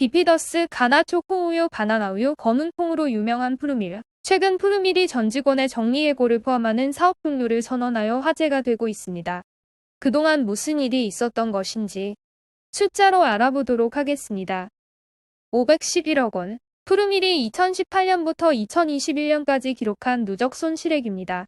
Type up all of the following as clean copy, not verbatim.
비피더스, 가나 초코우유, 바나나우유, 검은콩으로 유명한 푸르밀. 최근 푸르밀이 전 직원의 정리해고를 포함하는 사업 종료를 선언하여 화제가 되고 있습니다. 그동안 무슨 일이 있었던 것인지 숫자로 알아보도록 하겠습니다. 511억 원. 푸르밀이 2018년부터 2021년까지 기록한 누적 손실액입니다.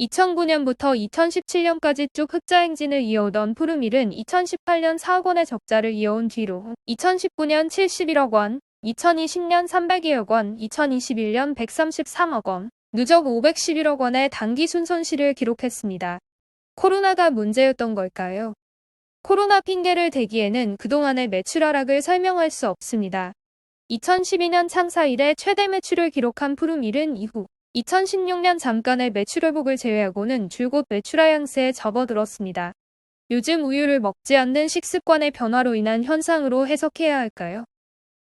2009년부터 2017년까지 쭉 흑자 행진을 이어오던 푸르밀은 2018년 4억 원의 적자를 이어온 뒤로 2019년 71억 원, 2020년 302억 원, 2021년 133억 원, 누적 511억 원의 단기 순손실을 기록했습니다. 코로나가 문제였던 걸까요? 코로나 핑계를 대기에는 그동안의 매출 하락을 설명할 수 없습니다. 2012년 창사 이래 최대 매출을 기록한 푸르밀은 이후 2016년 잠깐의 매출 회복을 제외하고는 줄곧 매출 하향세에 접어들었습니다. 요즘 우유를 먹지 않는 식습관의 변화로 인한 현상으로 해석해야 할까요?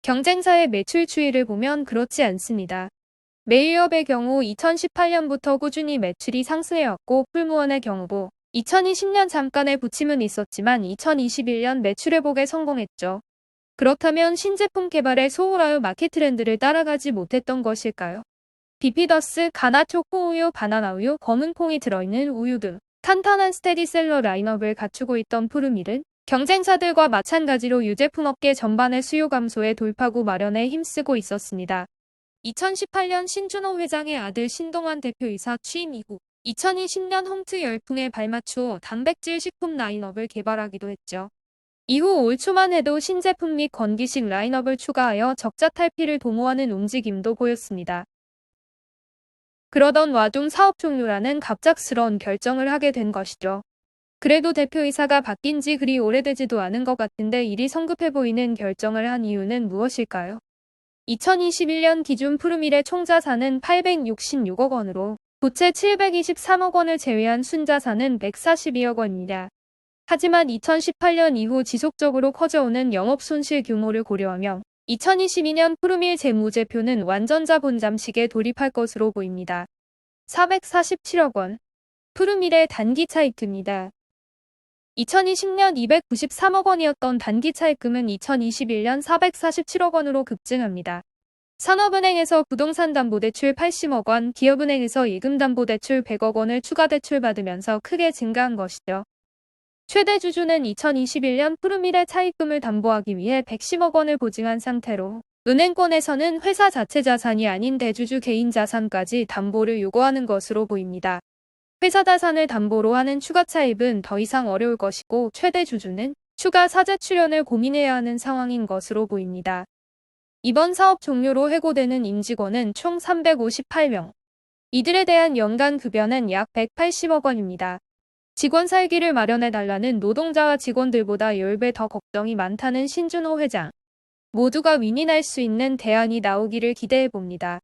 경쟁사의 매출 추이를 보면 그렇지 않습니다. 메일업의 경우 2018년부터 꾸준히 매출이 상승해왔고 풀무원의 경우도 2020년 잠깐의 부침은 있었지만 2021년 매출 회복에 성공했죠. 그렇다면 신제품 개발에 소홀하여 마켓 트렌드를 따라가지 못했던 것일까요? 비피더스, 가나 초코우유, 바나나우유, 검은콩이 들어있는 우유 등 탄탄한 스테디셀러 라인업을 갖추고 있던 푸르밀은 경쟁사들과 마찬가지로 유제품 업계 전반의 수요 감소에 돌파구 마련에 힘쓰고 있었습니다. 2018년 신준호 회장의 아들 신동환 대표이사 취임 이후 2020년 홈트 열풍에 발맞추어 단백질 식품 라인업을 개발하기도 했죠. 이후 올 초만 해도 신제품 및 건기식 라인업을 추가하여 적자 탈피를 도모하는 움직임도 보였습니다. 그러던 와중 사업 종료라는 갑작스러운 결정을 하게 된 것이죠. 그래도 대표이사가 바뀐 지 그리 오래되지도 않은 것 같은데 일이 성급해 보이는 결정을 한 이유는 무엇일까요? 2021년 기준 푸르밀의 총자산은 866억 원으로 부채 723억 원을 제외한 순자산은 142억 원입니다. 하지만 2018년 이후 지속적으로 커져오는 영업손실 규모를 고려하며 2022년 푸르밀 재무제표는 완전자본 잠식에 돌입할 것으로 보입니다. 447억 원. 푸르밀의 단기 차입금입니다. 2020년 293억 원이었던 단기 차입금은 2021년 447억 원으로 급증합니다. 산업은행에서 부동산담보대출 80억 원, 기업은행에서 예금담보대출 100억 원을 추가 대출받으면서 크게 증가한 것이죠. 최대 주주는 2021년 푸르밀의 차입금을 담보하기 위해 110억 원을 보증한 상태로 은행권에서는 회사 자체 자산이 아닌 대주주 개인 자산까지 담보를 요구하는 것으로 보입니다. 회사 자산을 담보로 하는 추가 차입은 더 이상 어려울 것이고 최대 주주는 추가 사재 출연을 고민해야 하는 상황인 것으로 보입니다. 이번 사업 종료로 해고되는 임직원은 총 358명. 이들에 대한 연간 급여는 약 180억 원입니다. 직원 살기를 마련해달라는 노동자와 직원들보다 10배 더 걱정이 많다는 신준호 회장. 모두가 윈윈할 수 있는 대안이 나오기를 기대해봅니다.